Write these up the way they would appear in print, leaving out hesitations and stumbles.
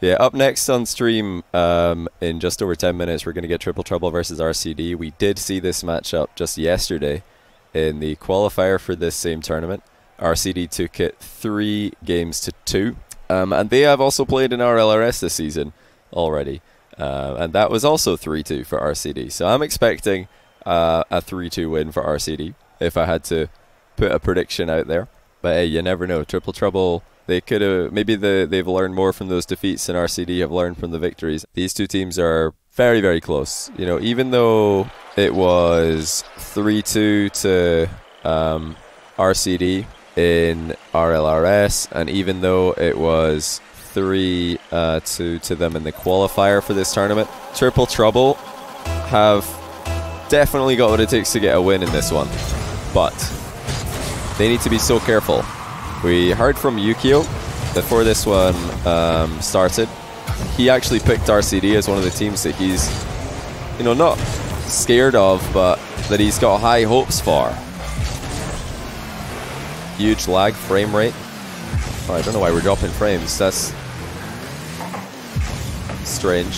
Yeah, up next on stream in just over 10 minutes, we're going to get Triple Trouble versus RCD. We did see this matchup just yesterday in the qualifier for this same tournament. RCD took it 3 games to 2. And they have also played in our LRS this season already. And that was also 3-2 for RCD. So I'm expecting a 3-2 win for RCD if I had to put a prediction out there. But hey, you never know. Triple Trouble, they could have, maybe they've learned more from those defeats than RCD have learned from the victories. These two teams are very, very close. You know, even though it was 3-2 to RCD in RLRS, and even though it was 3-2 to them in the qualifier for this tournament, Triple Trouble have definitely got what it takes to get a win in this one. But they need to be so careful. We heard from Yukio before this one started. He actually picked RCD as one of the teams that he's, you know, not scared of, but that he's got high hopes for. Huge lag frame rate. Oh, I don't know why we're dropping frames. That's strange.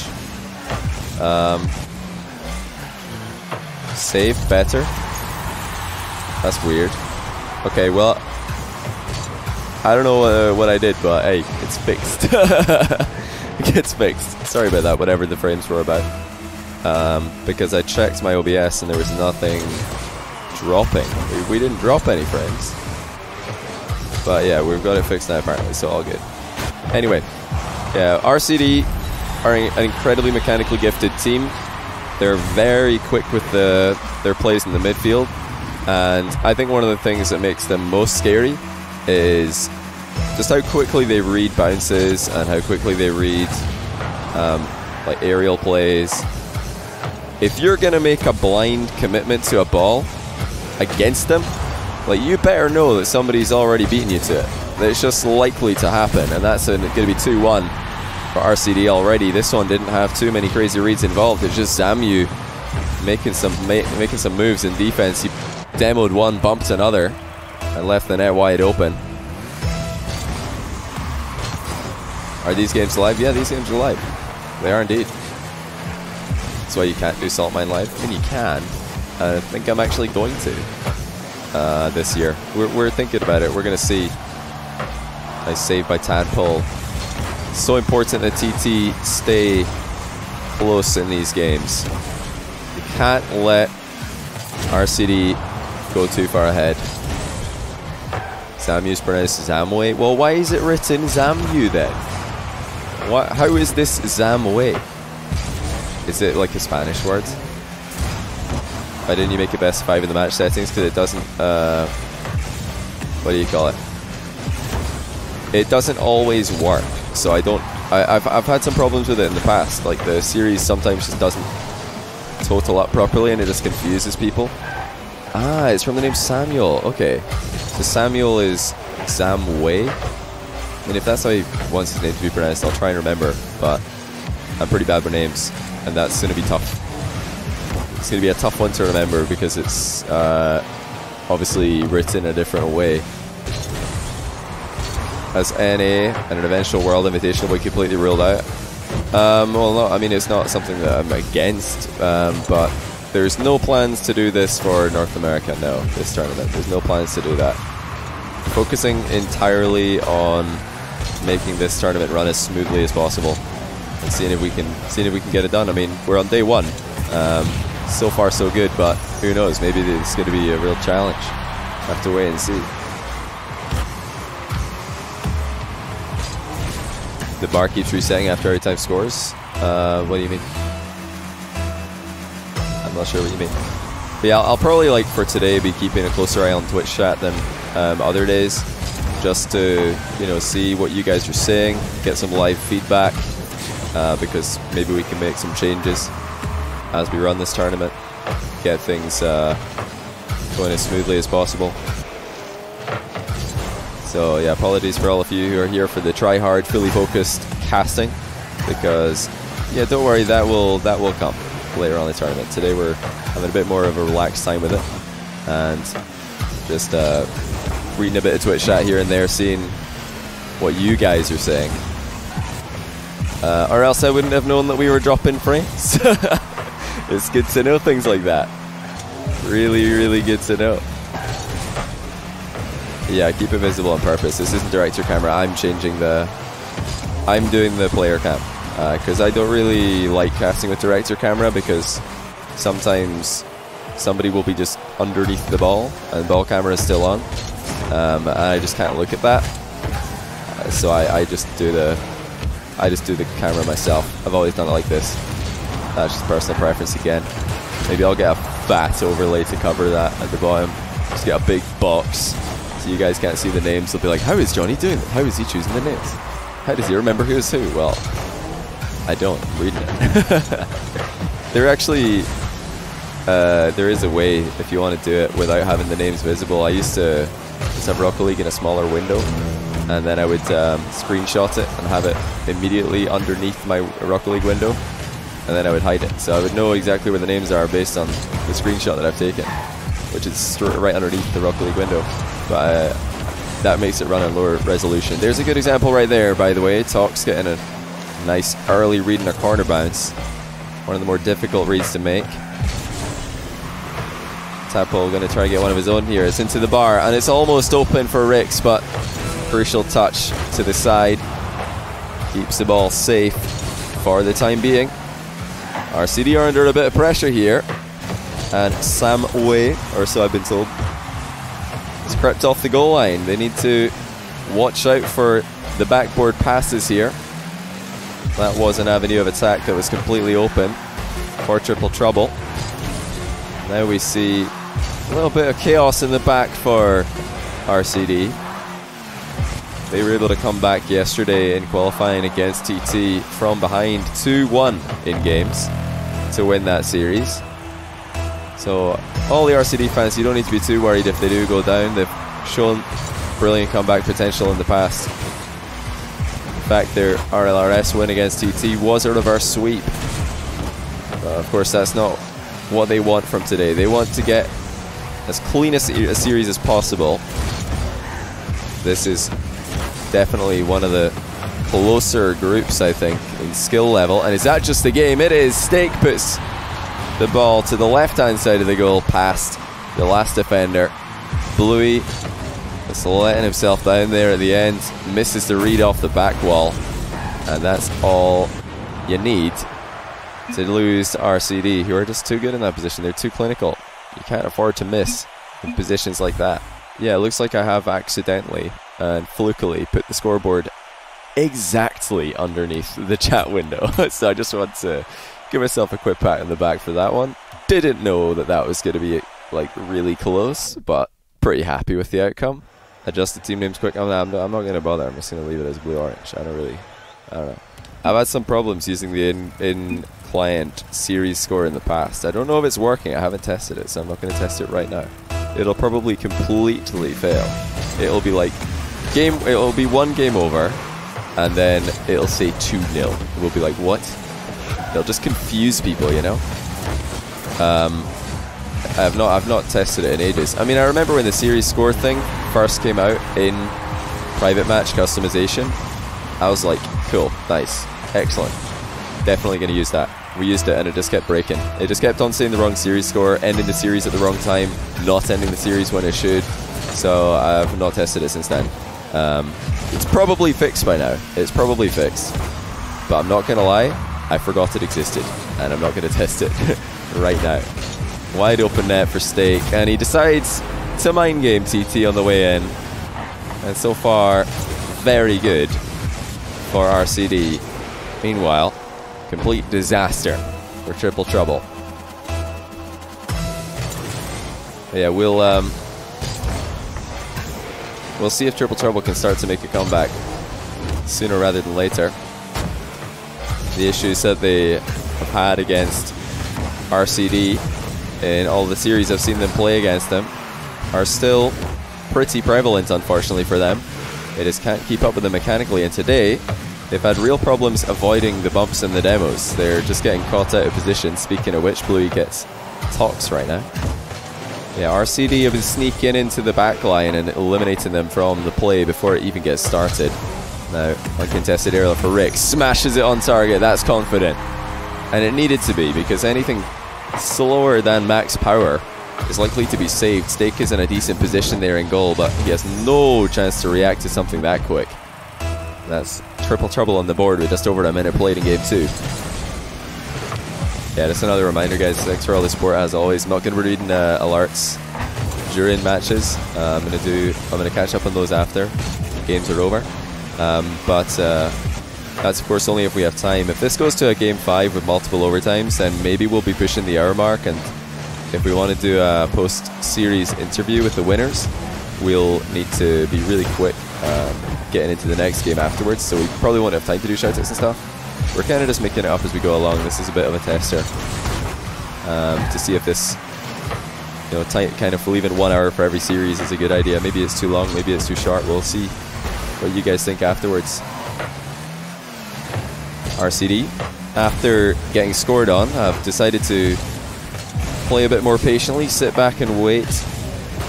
Save better. That's weird. Okay, well, I don't know what I did, but hey, it's fixed. It gets fixed. Sorry about that, whatever the frames were about. Because I checked my OBS and there was nothing dropping. We didn't drop any frames. But yeah, we've got it fixed now apparently, so all good. Anyway, yeah, RCD are an incredibly mechanically gifted team. They're very quick with their plays in the midfield. And I think one of the things that makes them most scary is just how quickly they read bounces and how quickly they read like aerial plays. If you're going to make a blind commitment to a ball against them, like, you better know that somebody's already beaten you to it. That it's just likely to happen, and that's going to be 2-1 for RCD already. This one didn't have too many crazy reads involved. It's just Zamu making some moves in defense. He demoed one, bumped another, and left the net wide open. Are these games live? Yeah, these games are live. They are indeed. That's why you can't do Salt Mine live. I mean, you can. I think I'm actually going to. This year. We're thinking about it. We're going to see. Nice save by Tadpole. It's so important that TT stay close in these games. You can't let RCD go too far ahead. Zamu's pronounced Zamway. Well, why is it written Zamu then? How is this Zamway? Is it like a Spanish word? Why didn't you make it best 5 in the match settings? Because it doesn't, what do you call it? It doesn't always work. So I've had some problems with it in the past. Like, the series sometimes just doesn't total up properly and it just confuses people. Ah, it's from the name Samuel. Okay. So Samuel is Zamway. I mean, if that's how he wants his name to be pronounced, I'll try and remember. But I'm pretty bad with names, and that's going to be tough. It's going to be a tough one to remember because it's obviously written a different way. As NA and an eventual World Invitational will be completely ruled out. Well, no, I mean, it's not something that I'm against, but there's no plans to do this for North America, no, this tournament. There's no plans to do that. Focusing entirely on making this tournament run as smoothly as possible and seeing if we can get it done. I mean, we're on day 1. So far so good, but who knows, maybe it's going to be a real challenge. Have to wait and see. The bar keeps resetting after every time scores. What do you mean? I'm not sure what you mean. But yeah, I'll probably, like, for today be keeping a closer eye on Twitch chat than other days, just to, you know, see what you guys are saying, get some live feedback, because maybe we can make some changes as we run this tournament, get things going as smoothly as possible. So yeah, apologies for all of you who are here for the try-hard, fully focused casting, because yeah, don't worry, that will come later on in the tournament. Today we're having a bit more of a relaxed time with it, and just reading a bit of Twitch chat here and there, seeing what you guys are saying. or else I wouldn't have known that we were dropping frames. It's good to know things like that. Really, really good to know. Yeah, keep it visible on purpose. This isn't director camera. I'm doing the player cam. Because I don't really like casting with director camera, because sometimes somebody will be just underneath the ball and the ball camera is still on. And I just can't look at that. So I just do the camera myself. I've always done it like this. That's just personal preference again. Maybe I'll get a fat overlay to cover that at the bottom. Just get a big box so you guys can't see the names. They'll be like, how is Johnny doing it? How is he choosing the names? How does he remember who's who? Well, I don't. I'm reading it. There is a way if you want to do it without having the names visible. I used to just have Rocket League in a smaller window, and then I would screenshot it and have it immediately underneath my Rocket League window, and then I would hide it. So I would know exactly where the names are based on the screenshot that I've taken, which is right underneath the Rocket League window. But that makes it run on lower resolution. There's a good example right there, by the way. Talk's getting a nice early read in a corner bounce. One of the more difficult reads to make. Tapple going to try to get one of his own here. It's into the bar, and it's almost open for Rix, but crucial touch to the side. Keeps the ball safe for the time being. RCD are under a bit of pressure here. And Sam Way, or so I've been told, has crept off the goal line. They need to watch out for the backboard passes here. That was an avenue of attack that was completely open for Triple Trouble. Now we see a little bit of chaos in the back for RCD. They were able to come back yesterday in qualifying against TT from behind 2-1 in games to win that series. So all the RCD fans, you don't need to be too worried if they do go down. They've shown brilliant comeback potential in the past. In fact, their RLRS win against TT was a reverse sweep. Of course, that's not what they want from today. They want to get as clean a series as possible. This is definitely one of the closer groups, I think, in skill level. And is that just the game? It is. Stake puts the ball to the left-hand side of the goal, past the last defender. Bluey just letting himself down there at the end, misses the read off the back wall, and that's all you need to lose to RCD, who are just too good in that position. They're too clinical. You can't afford to miss in positions like that. Yeah, it looks like I have accidentally and flukily put the scoreboard exactly underneath the chat window. So I just want to give myself a quick pat in the back for that one. Didn't know that that was going to be like really close, but pretty happy with the outcome. Adjust the team names quick. I'm not going to bother. I'm just going to leave it as blue-orange. I don't know. I've had some problems using the in-client series score in the past. I don't know if it's working. I haven't tested it, so I'm not going to test it right now. It'll probably completely fail. It'll be like it'll be one game over, and then it'll say 2-0. We'll be like, what? They'll just confuse people, you know. I've not tested it in ages. I mean, I remember when the series score thing first came out in private match customization. I was like, cool, nice, excellent. Definitely going to use that. We used it and it just kept breaking. It just kept on saying the wrong series score, ending the series at the wrong time, not ending the series when it should. So I've not tested it since then. It's probably fixed by now. It's probably fixed. But I'm not going to lie, I forgot it existed. And I'm not going to test it right now. Wide open net for Stake. And he decides to mind game TT on the way in. And so far, very good for RCD. Meanwhile, complete disaster for Triple Trouble. Yeah, we'll see if Triple Trouble can start to make a comeback sooner rather than later. The issues that they have had against RCD in all the series I've seen them play against them are still pretty prevalent, unfortunately for them. They just can't keep up with them mechanically, and today they've had real problems avoiding the bumps in the demos. They're just getting caught out of position. Speaking of which, Bluey gets talks right now. Yeah, RCD have been sneaking into the back line and eliminating them from the play before it even gets started. Now, uncontested aerial for Rick. Smashes it on target. That's confident. And it needed to be, because anything slower than max power is likely to be saved. Stake is in a decent position there in goal, but he has no chance to react to something that quick. That's triple trouble on the board with just over a minute played in game 2. Yeah, just another reminder, guys. Thanks for all the support as always. I'm not going to be reading alerts during matches. I'm going to catch up on those after games are over. But that's of course only if we have time. If this goes to a game 5 with multiple overtimes, then maybe we'll be pushing the hour mark, and if we want to do a post-series interview with the winners, we'll need to be really quick getting into the next game afterwards, so we probably won't have time to do shoutouts and stuff. We're kind of just making it up as we go along. This is a bit of a tester to see if this, you know, kind of leaving 1 hour for every series is a good idea. Maybe it's too long, maybe it's too short. We'll see what you guys think afterwards. RCD, after getting scored on, have decided to play a bit more patiently, sit back and wait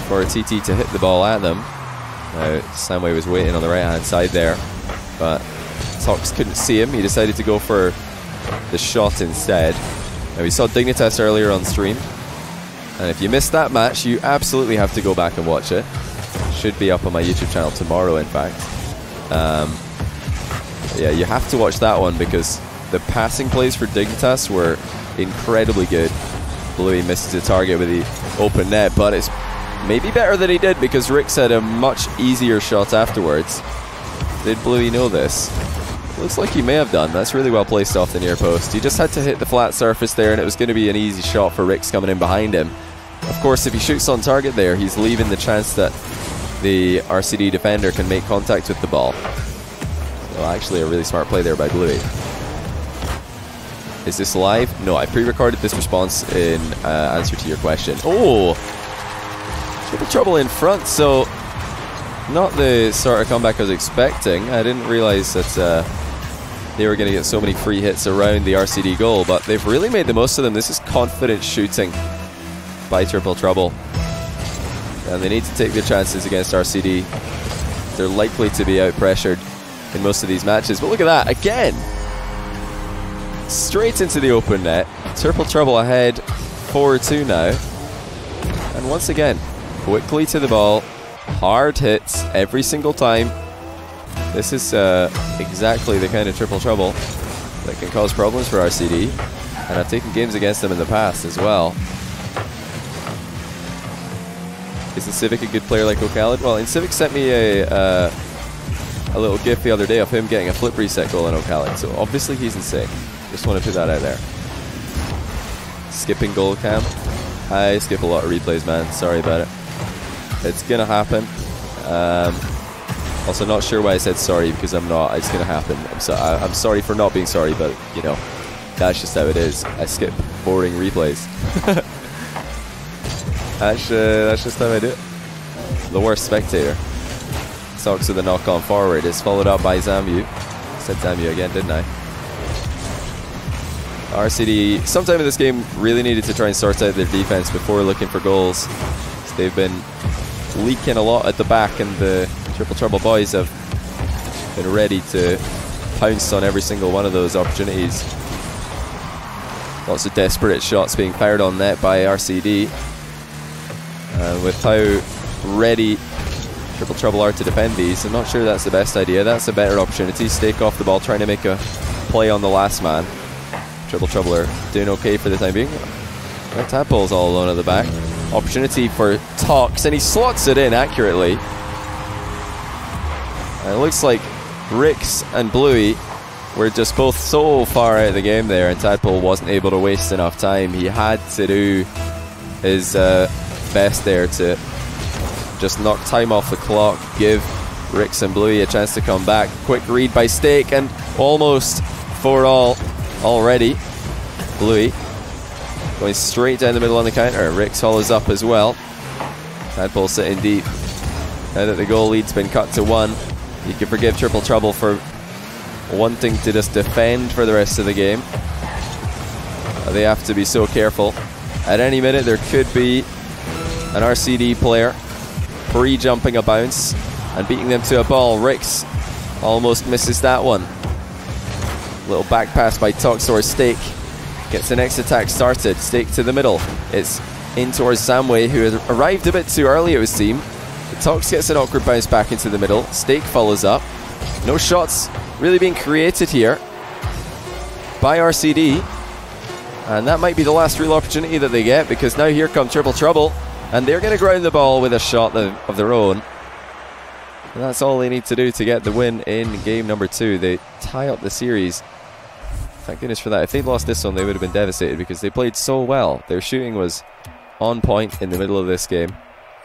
for a TT to hit the ball at them. Samway was waiting on the right hand side there, but Tox couldn't see him. He decided to go for the shot instead. Now, we saw Dignitas earlier on stream, and if you missed that match, you absolutely have to go back and watch it. Should be up on my YouTube channel tomorrow, in fact. Yeah, you have to watch that one because the passing plays for Dignitas were incredibly good. Bluey misses the target with the open net, but it's maybe better than he did because Rick's had a much easier shot afterwards. Did Bluey know this? Looks like he may have done. That's really well placed off the near post. He just had to hit the flat surface there, and it was going to be an easy shot for Rick's coming in behind him. Of course, if he shoots on target there, he's leaving the chance that the RCD defender can make contact with the ball. So actually a really smart play there by Bluey. Is this live? No, I pre-recorded this response in answer to your question. Oh! Triple trouble in front, so not the sort of comeback I was expecting. I didn't realize that they were going to get so many free hits around the RCD goal, but they've really made the most of them. This is confident shooting by Triple Trouble. And they need to take their chances against RCD. They're likely to be out-pressured in most of these matches. But look at that, again! Straight into the open net. Triple Trouble ahead, 4-2 now. And once again, quickly to the ball. Hard hits every single time. This is exactly the kind of Triple Trouble that can cause problems for RCD. And I've taken games against them in the past as well. Isn't Civic a good player like O'Khalid? Well, and Civic sent me a little gif the other day of him getting a flip reset goal in O'Khalid, so obviously he's insane. Just want to put that out there. Skipping goal cam. I skip a lot of replays, man. Sorry about it. It's gonna happen. Also, not sure why I said sorry, because I'm not. It's gonna happen. I'm sorry for not being sorry, but you know, that's just how it is. I skip boring replays. That's just how I do it. The worst spectator. Talks with the knock on forward. Is followed up by Zambu. Said Zambu again, didn't I? RCD, sometime in this game, really needed to try and sort out their defense before looking for goals. So they've been leaking a lot at the back, and the Triple Trouble boys have been ready to pounce on every single one of those opportunities. Lots of desperate shots being fired on net by RCD. With how ready Triple Trouble are to defend these, I'm not sure that's the best idea. That's a better opportunity. Stake off the ball, trying to make a play on the last man. Triple Trouble are doing okay for the time being. That tadpole's all alone at the back. Opportunity for Tox, and he slots it in accurately. And it looks like Rix and Bluey were just both so far out of the game there, and Tadpole wasn't able to waste enough time. He had to do his best there to just knock time off the clock, give Rix and Bluey a chance to come back. Quick read by Stake, and almost 4-all already. Bluey going straight down the middle on the counter. Rix follows up as well. Tadpole sitting deep. Now that the goal lead's been cut to 1, you can forgive Triple Trouble for wanting to just defend for the rest of the game. They have to be so careful. At any minute there could be an RCD player pre-jumping a bounce and beating them to a ball. Rix Almost misses that one. Little back pass by Tox towards Stake. Gets the next attack started. Stake to the middle. It's in towards Zamway, who has arrived a bit too early, it would seem. The Tox gets an awkward bounce back into the middle. Stake follows up. No shots really being created here by RCD. And that might be the last real opportunity that they get, because now here come Triple Trouble. And they're going to ground the ball with a shot of their own. And that's all they need to do to get the win in game number 2. They tie up the series. Thank goodness for that. If they'd lost this one, they would have been devastated, because they played so well. Their shooting was on point in the middle of this game.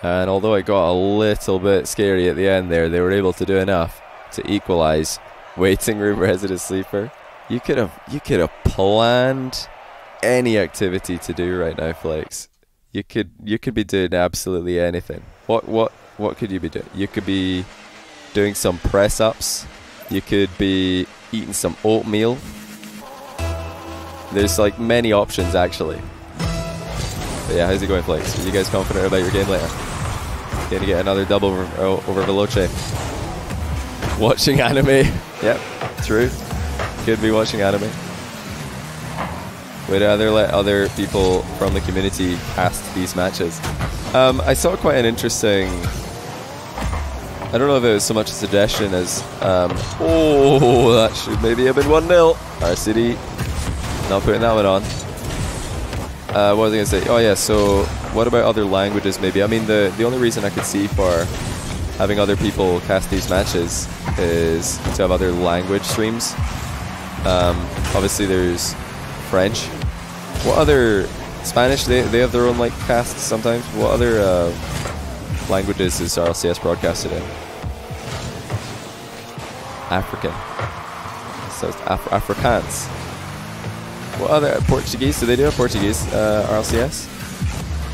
And although it got a little bit scary at the end there, they were able to do enough to equalize. Waiting room resident sleeper. You could have planned any activity to do right now, Flakes. You could be doing absolutely anything. What could you be doing? You could be doing some press-ups. You could be eating some oatmeal. There's like many options actually. But yeah, how's it going, Flakes? Are you guys confident about your game later? Going to get another double over Veloce. Watching anime. Yep, true. Could be watching anime. Would rather let other people from the community cast these matches. I saw quite an interesting... I don't know if it was so much a suggestion as... oh, that should maybe have been 1-0. RCD not putting that one on. What was I going to say? Oh yeah, so what about other languages maybe? I mean, the only reason I could see for having other people cast these matches is to have other language streams. Obviously there's French. What other... Spanish, they have their own like casts sometimes. What other languages is RLCS broadcasted in? African. So Afrikaans. What other... Portuguese? Do they do a Portuguese RLCS?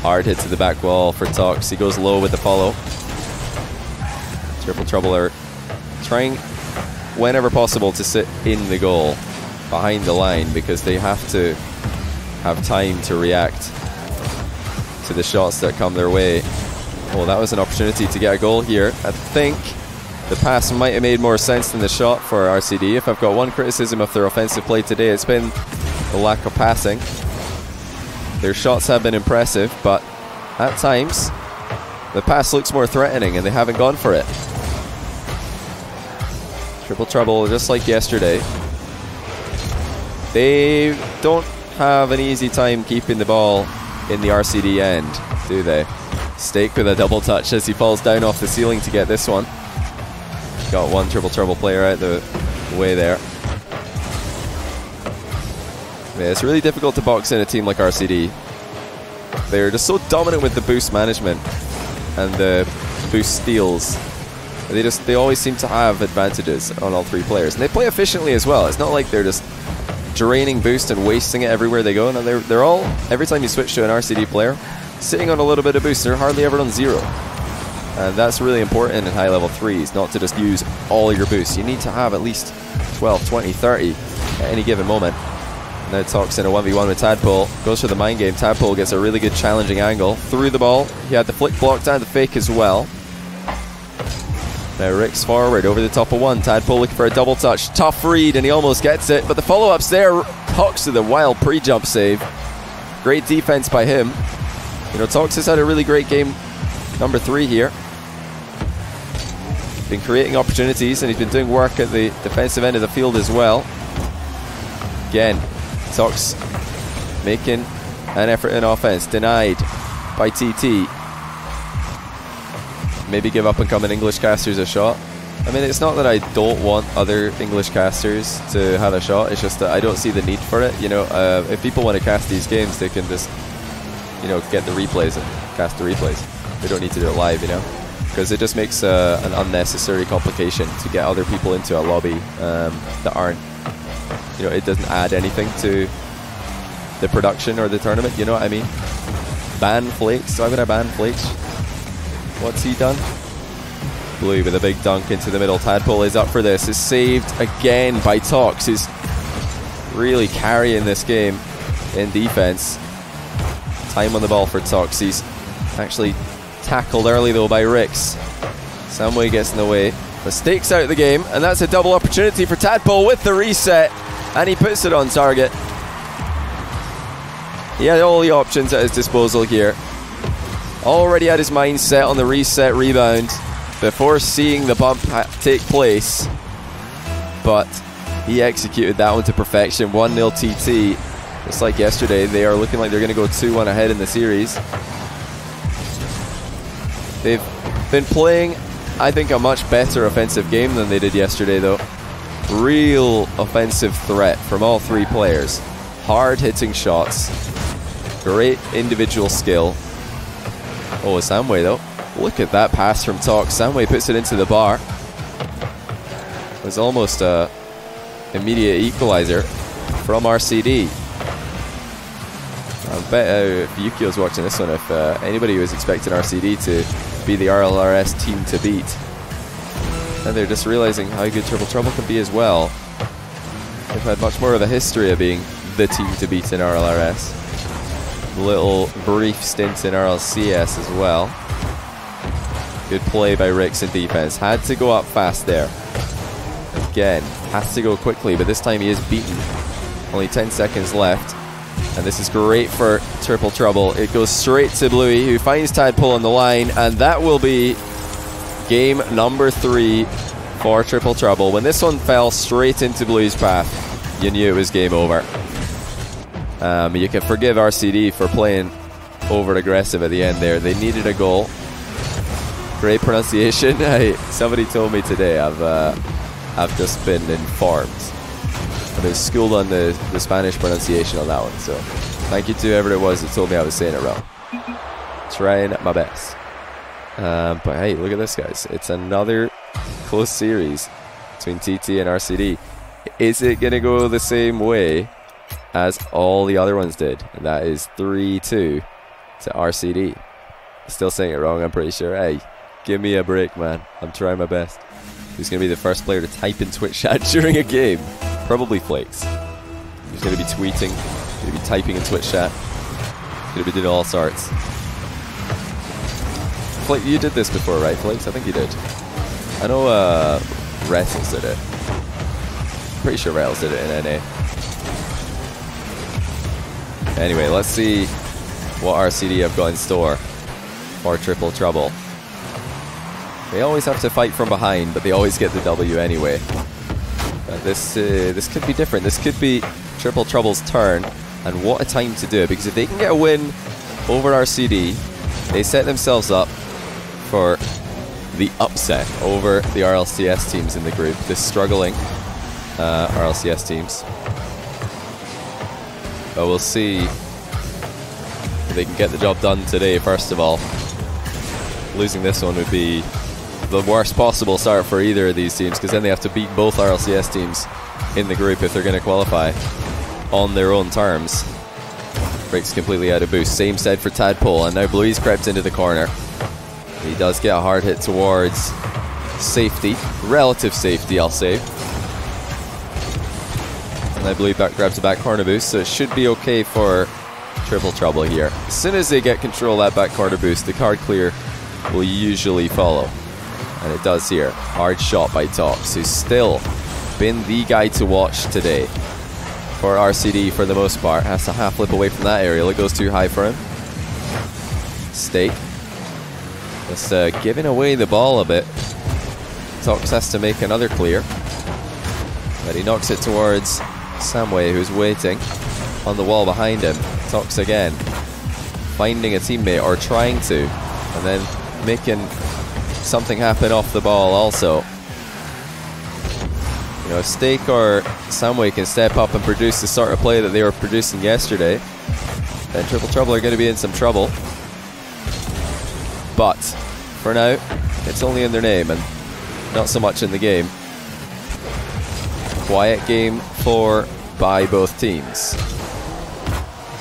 Hard hit to the back wall for Tox. He goes low with the follow. Triple Trouble are trying whenever possible to sit in the goal behind the line, because they have to have time to react to the shots that come their way. Oh, that was an opportunity to get a goal here. I think the pass might have made more sense than the shot for RCD. If I've got one criticism of their offensive play today, it's been the lack of passing. Their shots have been impressive, but at times the pass looks more threatening and they haven't gone for it. Triple Trouble, just like yesterday, they don't have an easy time keeping the ball in the RCD end, do they? Stake with a double touch as he falls down off the ceiling to get this one. Got one Triple Trouble player out the way there. Yeah, it's really difficult to box in a team like RCD. They're just so dominant with the boost management and the boost steals. They always seem to have advantages on all three players, and they play efficiently as well. It's not like they're just draining boost and wasting it everywhere they go. No, they're all, every time you switch to an RCD player, sitting on a little bit of boost. They're hardly ever on 0. And that's really important in high level 3s, not to just use all your boosts. You need to have at least 12, 20, 30 at any given moment. Now Tox in a 1v1 with Tadpole. Goes for the mind game. Tadpole gets a really good challenging angle. Through the ball. He had the flick blocked and the fake as well. Now Rick's forward over the top of one. Tadpole looking for a double touch. Tough read, and he almost gets it, but the follow-up's there. Tox with a wild pre-jump save. Great defense by him. You know, Tox has had a really great game number 3 here. Been creating opportunities, and he's been doing work at the defensive end of the field as well. Again, Tox making an effort in offense. Denied by TT. Maybe give up and come in English casters a shot. I mean, it's not that I don't want other English casters to have a shot. It's just that I don't see the need for it. You know, if people want to cast these games, they can just, you know, get the replays and cast the replays. They don't need to do it live, you know, because it just makes an unnecessary complication to get other people into a lobby that aren't, you know, it doesn't add anything to the production or the tournament. You know what I mean? Ban Flakes. Why would I ban Flakes? What's he done? Blue with a big dunk into the middle. Tadpole is up for this. Is saved again by Tox. He's really carrying this game in defense. Time on the ball for Tox. He's actually tackled early though by Rix. Samway gets in the way. Mistakes out of the game, and that's a double opportunity for Tadpole with the reset, and he puts it on target. He had all the options at his disposal here. Already had his mind set on the reset rebound before seeing the bump take place, but he executed that one to perfection. 1-0 TT. Just like yesterday, they are looking like they're going to go 2-1 ahead in the series. They've been playing, I think, a much better offensive game than they did yesterday, though. Real offensive threat from all three players. Hard-hitting shots. Great individual skill. Oh, Samway, though. Look at that pass from Talk. Samway puts it into the bar. It was almost an immediate equalizer from RCD. I bet if Yukio's watching this one, if anybody was expecting RCD to be the RLRS team to beat, and they're just realizing how good Triple Trouble can be as well. They've had much more of a history of being the team to beat in RLRS. Little brief stint in RLCS as well. Good play by Rix in defense. Had to go up fast there. Again, has to go quickly, but this time he is beaten. Only 10 seconds left. And this is great for Triple Trouble. It goes straight to Bluey, who finds Tadpole on the line, and that will be game number 3 for Triple Trouble. When this one fell straight into Bluey's path, you knew it was game over. You can forgive RCD for playing over-aggressive at the end there. They needed a goal. Great pronunciation. Somebody told me today I've just been informed. I was schooled on the Spanish pronunciation on that one, so thank you to whoever it was that told me I was saying it wrong. Trying my best. But hey, look at this, guys. It's another close series between TT and RCD. Is it going to go the same way as all the other ones did? And that is 3-2 to RCD. Still saying it wrong, I'm pretty sure. Hey, give me a break, man. I'm trying my best. Who's going to be the first player to type in Twitch chat during a game? Probably Flakes. He's going to be tweeting, going to be typing in Twitch chat, going to be doing all sorts. Flake, you did this before, right, Flakes? I think you did. I know Rettles did it. Pretty sure Rettles did it in NA. Anyway, let's see what RCD have got in store for Triple Trouble. They always have to fight from behind, but they always get the W anyway. This could be different. This could be Triple Trouble's turn, and what a time to do it, because if they can get a win over RCD, they set themselves up for the upset over the RLCS teams in the group, the struggling RLCS teams. But we'll see if they can get the job done today, first of all. Losing this one would be the worst possible start for either of these teams, because then they have to beat both RLCS teams in the group if they're going to qualify on their own terms. Breaks completely out of boost. Same said for Tadpole, and now Bluey's crept into the corner. He does get a hard hit towards safety, relative safety, I'll say. And now Bluey grabs a back corner boost, so it should be okay for Triple Trouble here. As soon as they get control of that back corner boost, the card clear will usually follow. And it does here. Hard shot by Tox, who's still been the guy to watch today for RCD for the most part. Has to half flip away from that aerial. It goes too high for him. Stake. Just giving away the ball a bit. Tox has to make another clear. But he knocks it towards Samway, who's waiting on the wall behind him. Tox again. Finding a teammate, or trying to. And then making something happen off the ball also. You know, if Stake or Samway can step up and produce the sort of play that they were producing yesterday, then Triple Trouble are going to be in some trouble. But for now, it's only in their name and not so much in the game. Quiet game by both teams.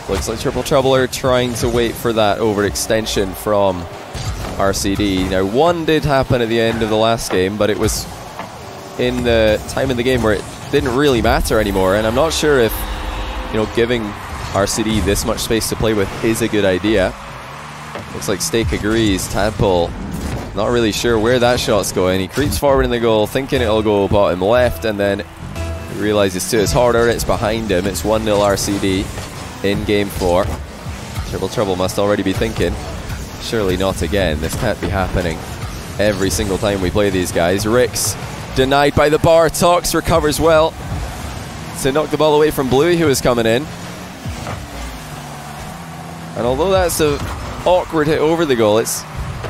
Looks like Triple Trouble are trying to wait for that overextension from RCD. Now, one did happen at the end of the last game, but it was in the time in the game where it didn't really matter anymore, and I'm not sure if, you know, giving RCD this much space to play with is a good idea. Looks like Stake agrees. Tadpole Not really sure where that shot's going. He creeps forward in the goal, thinking it'll go bottom left, and then he realizes to his horror it's behind him. It's 1-0 RCD in game 4. Triple Trouble must already be thinking, surely not again. This can't be happening every single time we play these guys. Ricks denied by the bar. Tox recovers well to knock the ball away from Bluey, who is coming in. And although that's an awkward hit over the goal, it's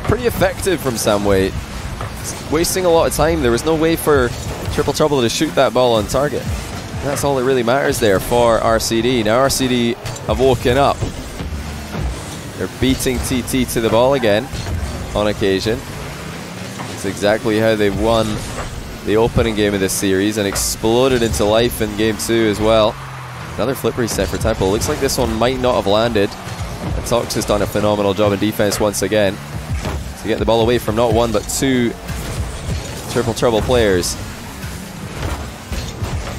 pretty effective from Samway. Wasting a lot of time. There was no way for Triple Trouble to shoot that ball on target. And that's all that really matters there for RCD. Now RCD have woken up. They're beating TT to the ball again on occasion. It's exactly how they've won the opening game of this series and exploded into life in game 2 as well. Another flip reset for Temple. Looks like this one might not have landed. And Tox has done a phenomenal job in defense once again to get the ball away from not one but 2 Triple Trouble players.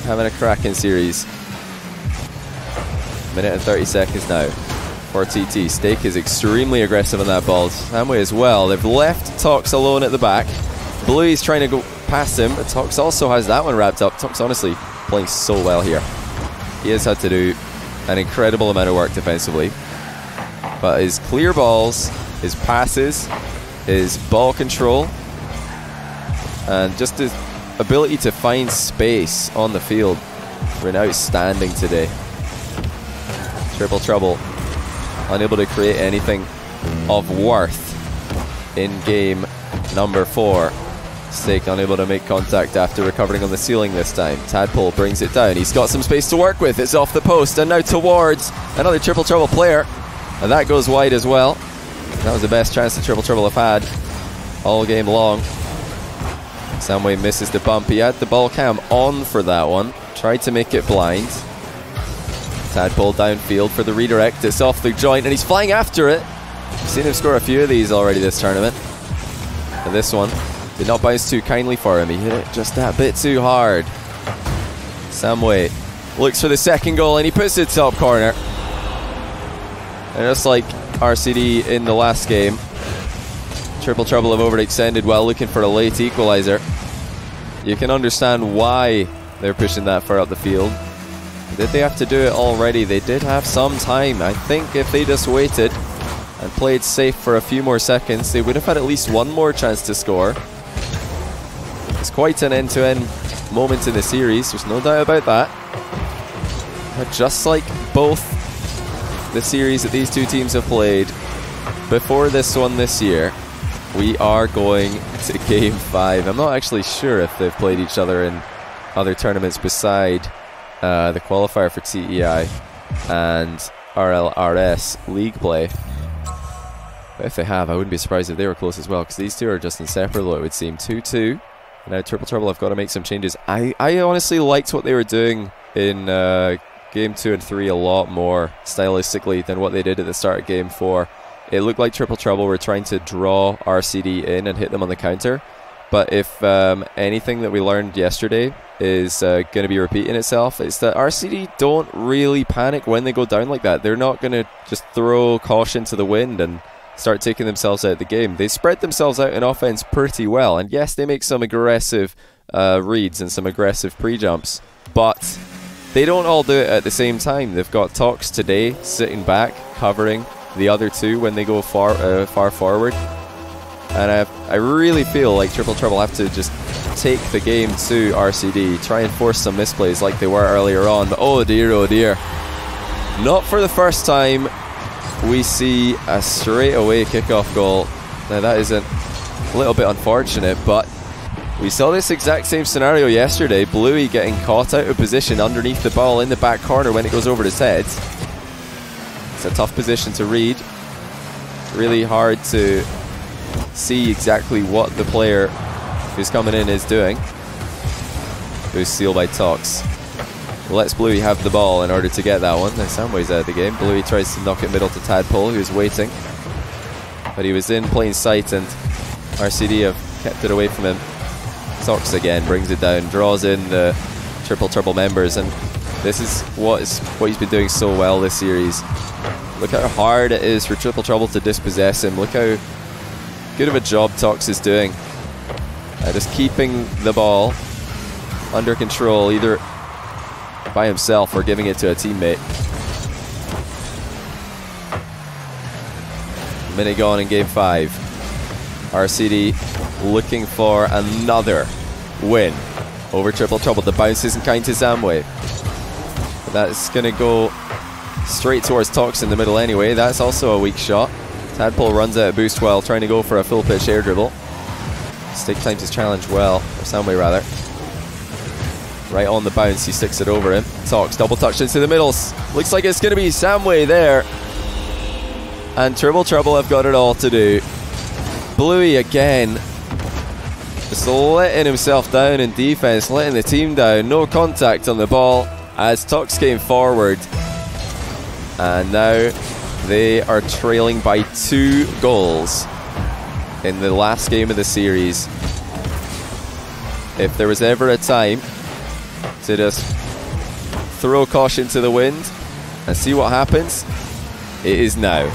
Having a cracking series. Minute and 30 seconds now for TT. Stake is extremely aggressive on that ball. Samway as well. They've left Tox alone at the back. Bluey's trying to go past him, but Tox also has that one wrapped up. Tox honestly playing so well here. He has had to do an incredible amount of work defensively. But his clear balls, his passes, his ball control, and just his ability to find space on the field were outstanding today. Triple Trouble unable to create anything of worth in game number 4. Stake unable to make contact after recovering on the ceiling this time. Tadpole brings it down. He's got some space to work with. It's off the post and now towards another Triple Trouble player. And that goes wide as well. That was the best chance that Triple Trouble have had all game long. Samway misses the bump. He had the ball cam on for that one. Tried to make it blind. Tadpole downfield for the redirect. It's off the joint and he's flying after it. I've seen him score a few of these already this tournament. And this one did not bounce too kindly for him. He hit it just that bit too hard. Samway looks for the second goal and he puts it top corner. And just like RCD in the last game, Triple Trouble have overextended while looking for a late equalizer. You can understand why they're pushing that far up the field. Did they have to do it already? They did have some time. I think if they just waited and played safe for a few more seconds, they would have had at least one more chance to score. It's quite an end-to-end moment in the series, there's no doubt about that. But just like both the series that these two teams have played before this one this year, we are going to game 5. I'm not actually sure if they've played each other in other tournaments beside the qualifier for TEI and RLRS league play. But if they have, I wouldn't be surprised if they were close as well, because these two are just inseparable, it would seem. 2-2. Now Triple Trouble have got to make some changes. I honestly liked what they were doing in game 2 and 3 a lot more stylistically than what they did at the start of game 4. It looked like Triple Trouble were trying to draw RCD in and hit them on the counter. But if anything that we learned yesterday is going to be repeating itself, it's that RCD don't really panic when they go down like that. They're not going to just throw caution to the wind and start taking themselves out of the game. They spread themselves out in offense pretty well. And yes, they make some aggressive reads and some aggressive pre-jumps. But they don't all do it at the same time. They've got Tox today sitting back, covering the other two when they go far forward. And I really feel like Triple Trouble have to just take the game to RCD, try and force some misplays like they were earlier on. But oh dear, not for the first time we see a straightaway kickoff goal. Now that is a little bit unfortunate, but we saw this exact same scenario yesterday. Bluey getting caught out of position underneath the ball in the back corner when it goes over his head. It's a tough position to read. Really hard to see exactly what the player who's coming in is doing. Who's sealed by Tox. Lets Bluey have the ball in order to get that one. Now Samway's out of the game. Bluey tries to knock it middle to Tadpole, who's waiting. But he was in plain sight and RCD have kept it away from him. Tox again brings it down, draws in the Triple Trouble members, and this is what he's been doing so well this series. Look how hard it is for Triple Trouble to dispossess him. Look how good of a job Tox is doing. Just keeping the ball under control, either by himself or giving it to a teammate. Minute gone in game 5. RCD looking for another win over Triple Trouble. The bounce isn't kind to Zamway. But that's going to go straight towards Tox in the middle anyway. That's also a weak shot. Tadpole runs out of boost while trying to go for a full pitch air dribble. Stick times his challenge well, or Zamway rather. Right on the bounce, he sticks it over him. Tox double touch into the middle. Looks like it's going to be Zamway there. And Triple Trouble have got it all to do. Bluey again, just letting himself down in defense, letting the team down. No contact on the ball as Tox came forward. And now they are trailing by 2 goals in the last game of the series. If there was ever a time to just throw caution to the wind and see what happens, it is now.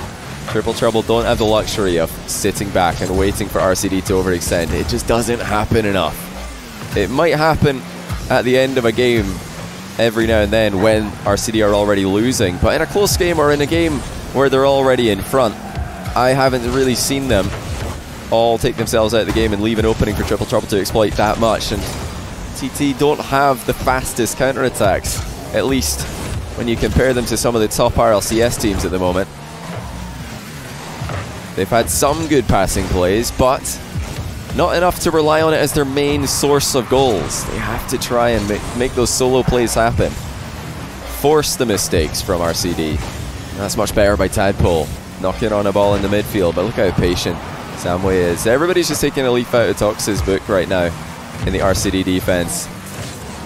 Triple Trouble don't have the luxury of sitting back and waiting for RCD to overextend. It just doesn't happen enough. It might happen at the end of a game every now and then when RCD are already losing, but in a close game or in a game where they're already in front, I haven't really seen them all take themselves out of the game and leave an opening for Triple Trouble to exploit that much. And TT don't have the fastest counterattacks, at least when you compare them to some of the top RLCS teams at the moment. They've had some good passing plays, but not enough to rely on it as their main source of goals. They have to try and make those solo plays happen. Force the mistakes from RCD. That's much better by Tadpole, knocking on a ball in the midfield, but look how patient Zamway is. Everybody's just taking a leaf out of Tox's book right now in the RCD defense.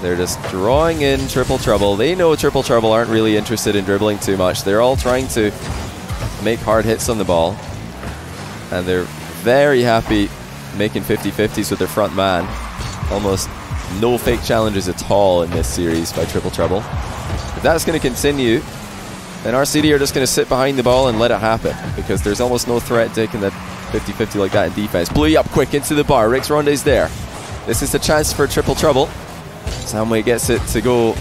They're just drawing in Triple Trouble. They know Triple Trouble aren't really interested in dribbling too much. They're all trying to make hard hits on the ball. And they're very happy making 50-50s with their front man. Almost no fake challenges at all in this series by Triple Trouble. If that's going to continue, then RCD are just going to sit behind the ball and let it happen, because there's almost no threat taking the 50-50 like that in defense. Bluey up quick into the bar. Rick's Ronde's there. This is the chance for Triple Trouble. Zamway gets it to go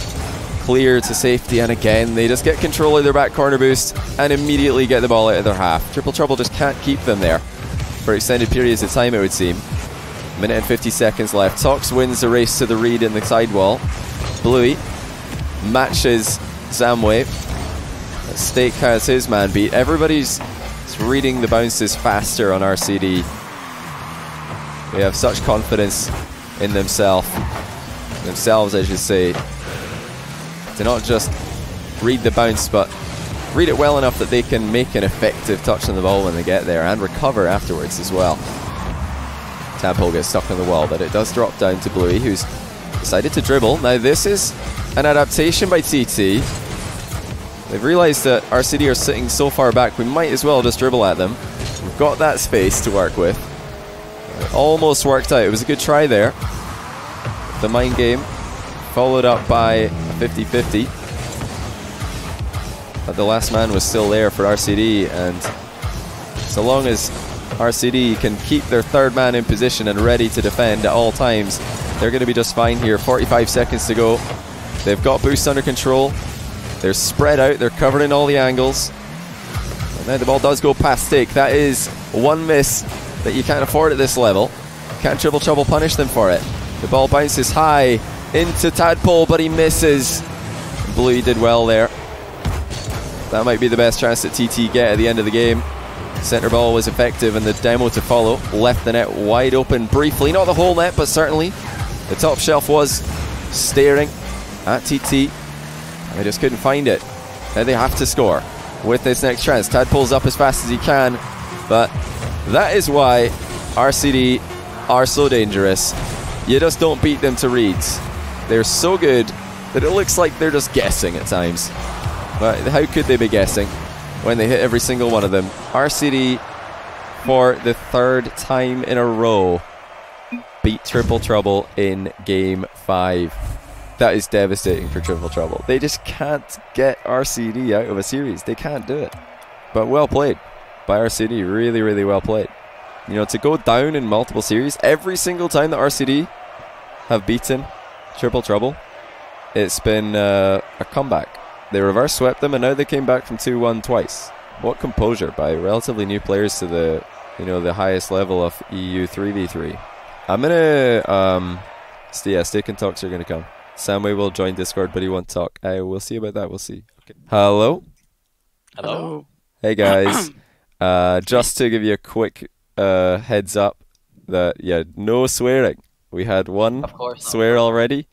clear to safety, and again they just get control of their back corner boost and immediately get the ball out of their half. Triple Trouble just can't keep them there for extended periods of time, it would seem. Minute and 50 seconds left. Tox wins the race to the read in the sidewall. Bluey matches Zamway. Stake has his man beat. Everybody's reading the bounces faster on RCD. They have such confidence in themselves, I should say, to not just read the bounce, but read it well enough that they can make an effective touch on the ball when they get there and recover afterwards as well. Tadpole gets stuck on the wall, but it does drop down to Bluey, who's decided to dribble. Now this is an adaptation by TT. They've realised that RCD are sitting so far back, we might as well just dribble at them. We've got that space to work with. It almost worked out. It was a good try there. The mind game followed up by a 50-50. But the last man was still there for RCD, and so long as RCD can keep their third man in position and ready to defend at all times, they're going to be just fine here. 45 seconds to go. They've got boost under control. They're spread out. They're covering all the angles. And now the ball does go past stake. That is one miss that you can't afford at this level. Can't Triple Trouble punish them for it. The ball bounces high into Tadpole, but he misses. Bluey did well there. That might be the best chance that TT get at the end of the game. Centre ball was effective, and the demo to follow left the net wide open briefly. Not the whole net, but certainly the top shelf was staring at TT. They just couldn't find it. Now they have to score with this next chance. Tadpole's up as fast as he can, but that is why RCD are so dangerous. You just don't beat them to reads. They're so good that it looks like they're just guessing at times. But how could they be guessing when they hit every single one of them? RCD, for the third time in a row, beat Triple Trouble in Game 5. That is devastating for Triple Trouble. They just can't get RCD out of a series. They can't do it. But well played by RCD. Really, really well played. You know, to go down in multiple series, every single time that RCD have beaten Triple Trouble, it's been a comeback. They reverse swept them, and now they came back from 2-1 twice. What composure by relatively new players to the, you know, the highest level of EU 3v3. I'm gonna Steak and Talks are gonna come. Samway will join Discord, but he won't talk. We'll see about that. We'll see. Okay. Hello. Hello. Hey guys. Just to give you a quick heads up that no swearing. We had one swear already.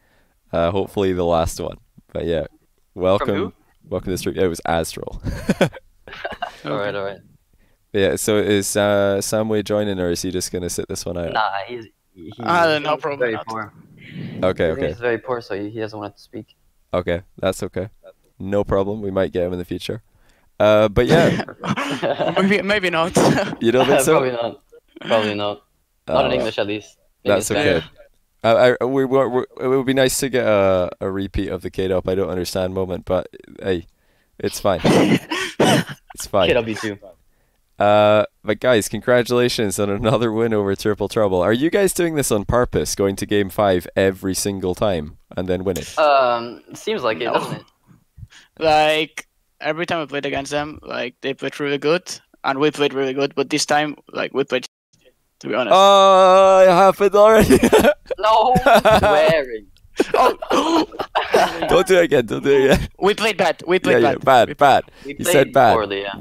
Hopefully the last one. But yeah, welcome to the stream. It was Astral. Alright. Yeah, so is Samway joining, or is he just gonna sit this one out? Nah, he's no problem. very poor. Okay. He's very poor, so he doesn't want to speak. Okay, that's okay. No problem. We might get him in the future. But yeah. maybe not. You don't think so? Probably not. Not in English, at least. That's okay. It would be nice to get a repeat of the K-Dop I don't understand moment, but hey, it's fine. It's fine. KW2. But guys, congratulations on another win over Triple Trouble. Are you guys doing this on purpose, going to Game 5 every single time and then winning? Seems like it, doesn't it? Like, every time I played against them, like, they played really good, and we played really good, but this time, like, we played, to be honest. Oh, it happened already. No, swearing. Don't do it again. Don't do it again. We played bad. We played bad. Yeah, bad. You said bad. Poorly, yeah.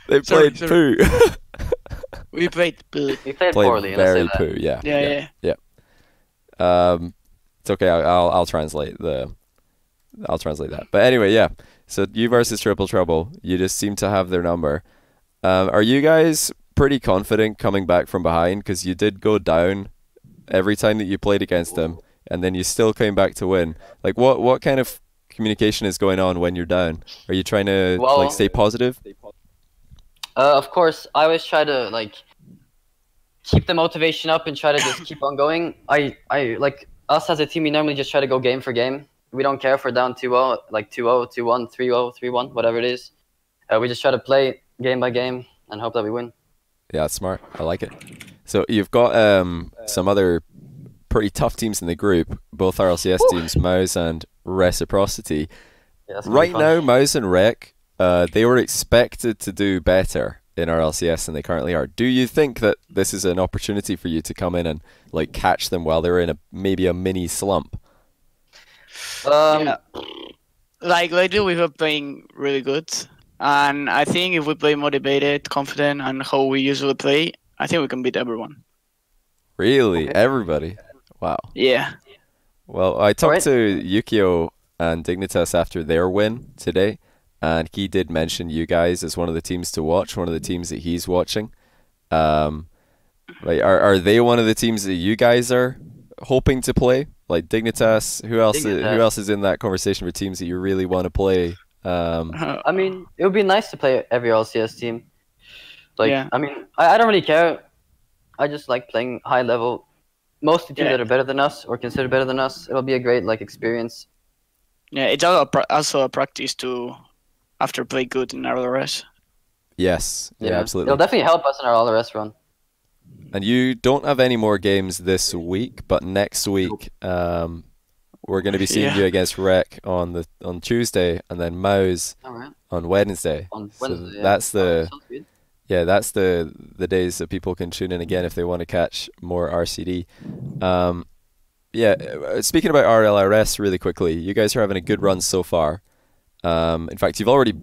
They played poo. We played poo. We played poorly. Very poo. Yeah. It's okay. I'll translate that. But anyway, yeah. So you versus Triple Trouble. You just seem to have their number. Are you guys pretty confident coming back from behind? Because you did go down every time that you played against them, and then you still came back to win. Like, what kind of communication is going on when you're down? Are you trying to like stay positive? Of course, I always try to like keep the motivation up and try to just keep on going. I like us as a team. We normally just try to go game for game. We don't care if we're down 2-0, like 2-0, 2-1, 3-0, 3-1, whatever it is. We just try to play game by game and hope that we win. Yeah, that's smart. I like it. So you've got some other pretty tough teams in the group, both RLCS teams, Mouse and Reciprocity. Yeah, right now, Mouse and Rec, they were expected to do better in RLCS than they currently are. Do you think that this is an opportunity for you to come in and like catch them while they're in maybe a mini slump? Yeah. Like lately, we were playing really good. And I think if we play motivated, confident, and how we usually play, I think we can beat everyone. Really? Okay. Everybody? Wow. Yeah. Well, I talked to Yukio and Dignitas after their win today, and he did mention you guys as one of the teams to watch, one of the teams that he's watching. Like, are they one of the teams that you guys are hoping to play? Like Dignitas, who else is in that conversation for teams that you really want to play? I mean, it would be nice to play every LCS team. Like, I mean, I don't really care. I just like playing high level. Mostly teams that are better than us or considered better than us. It'll be a great like experience. Yeah, it's also a practice to after play good in RLRS. Yes, yeah, absolutely. It'll definitely help us in our RLRS run. And you don't have any more games this week, but next week we're going to be seeing you against Rec on Tuesday, and then Mouse on Wednesday. So that's that's the days that people can tune in again if they want to catch more RCD. Speaking about RLRS really quickly, you guys are having a good run so far. In fact, you've already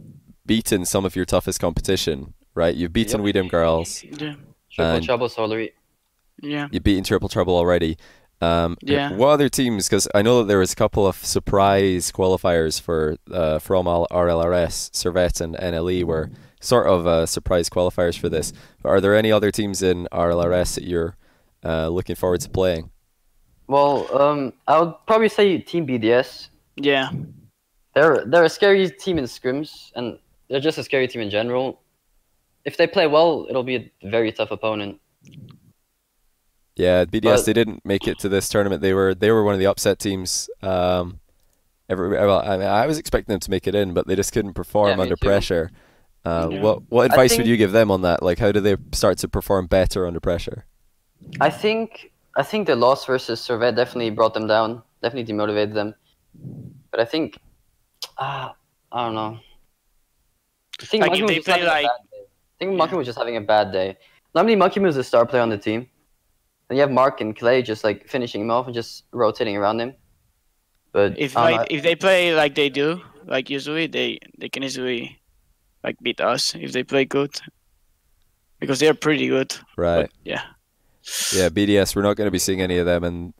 beaten some of your toughest competition, right? You've beaten Weedham Girls. Yeah. Triple Trouble Solary. Yeah. You've beaten Triple Trouble already. What other teams? Because I know that there was a couple of surprise qualifiers for from RLRS, Servette and NLE were sort of surprise qualifiers for this. But are there any other teams in RLRS that you're looking forward to playing? Well, I would probably say Team BDS. Yeah. They're a scary team in scrims, and they're just a scary team in general. If they play well, it'll be a very tough opponent. Yeah, BDS, they didn't make it to this tournament. They were one of the upset teams. I was expecting them to make it in, but they just couldn't perform under pressure. What advice would you give them on that? Like, how do they start to perform better under pressure? I think the loss versus Servette definitely brought them down, definitely demotivated them. But I think, I don't know. I think Like, Monkey was if they just play having a like, bad day. I think Monkey was just having a bad day. Normally, Monkey was the star player on the team. And you have Mark and Clay just like finishing him off and just rotating around him. But if I don't know. if they play like they do, like usually, they can easily like beat us if they play good, because they're pretty good. Right. But, yeah. Yeah, BDS, we're not going to be seeing any of them in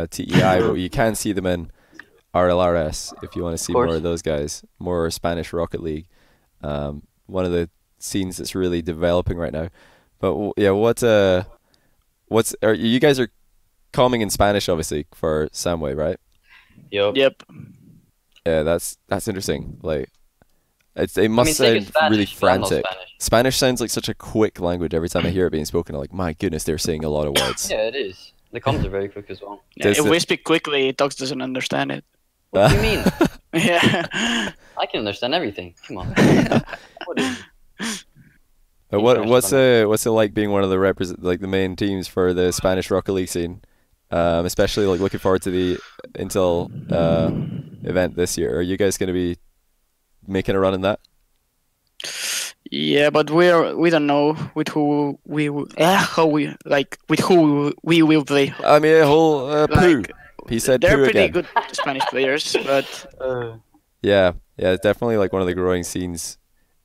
TEI, but you can see them in RLRS if you want to see more of those guys, more Spanish Rocket League. One of the scenes that's really developing right now. But yeah, you guys are coming in Spanish obviously for Samway, right? Yep. Yeah, that's interesting. Like, it must sound really frantic. Spanish sounds like such a quick language every time I hear it being spoken. I'm like, my goodness, they're saying a lot of words. Yeah, it is. The comms are very quick as well. Yeah, if we speak quickly, Tox doesn't understand it. What do you mean? Yeah. I can understand everything. Come on. What's it like being one of the the main teams for the Spanish Rocket League scene? Especially like looking forward to the Intel event this year. Are you guys going to be making a run in that? Yeah, but we don't know with who we will play. I mean, a whole poo. He said they're poo pretty again. good Spanish players, but yeah, it's definitely like one of the growing scenes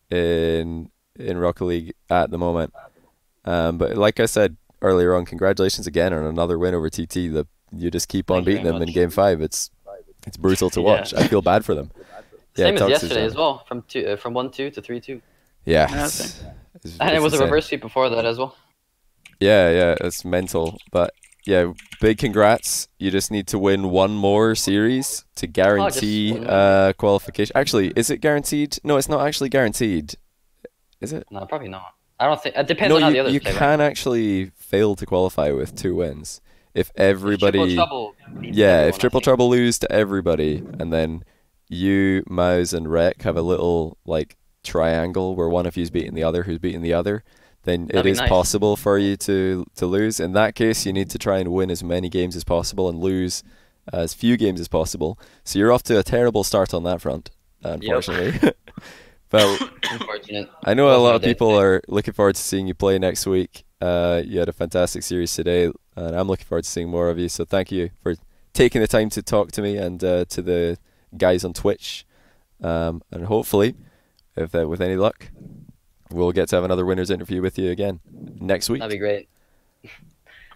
in Rocket League at the moment. But like I said earlier on, congratulations again on another win over TT. You just keep on beating them in Game 5. It's brutal to watch. I feel bad for them. Same as yesterday as well, from 1-2 to 3-2. Yeah. And it was a reverse sweep before that as well. Yeah, it's mental. But yeah, big congrats. You just need to win one more series to guarantee qualification. Actually, is it guaranteed? No, it's not actually guaranteed. Is it? No, probably not. I don't think. It depends on how the others play. You can actually fail to qualify with 2 wins. If everybody... if Triple Trouble lose to everybody, and then you, Mouse, and Rec have a little like triangle where one of you's beating the other, who's beating the other, then it is possible for you to lose. In that case, you need to try and win as many games as possible and lose as few games as possible. So you're off to a terrible start on that front, unfortunately. Yep. But unfortunate. I know a lot of people are looking forward to seeing you play next week. You had a fantastic series today, and I'm looking forward to seeing more of you. So thank you for taking the time to talk to me and to the guys on Twitch. And hopefully, if with any luck, we'll get to have another winners interview with you again next week. That'd be great.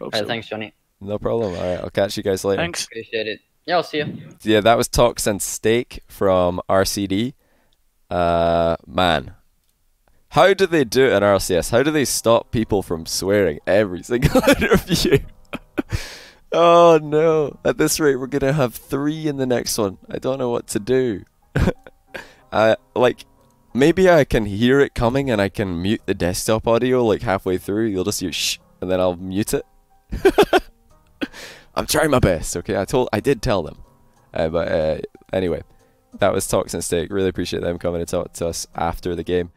Alright, thanks, Johnny. No problem. All right, I'll catch you guys later. Thanks. Appreciate it. Yeah, I'll see you. Yeah, that was Tox and Steak from RCD. Man, how do they do it in RCS? How do they stop people from swearing every single interview? Oh no, at this rate we're gonna have 3 in the next one. I don't know what to do. Like, maybe I can hear it coming and I can mute the desktop audio like halfway through. You'll just hear shh and then I'll mute it. I'm trying my best, okay? I did tell them. But anyway, that was Tox and Steak. Really appreciate them coming to talk to us after the game.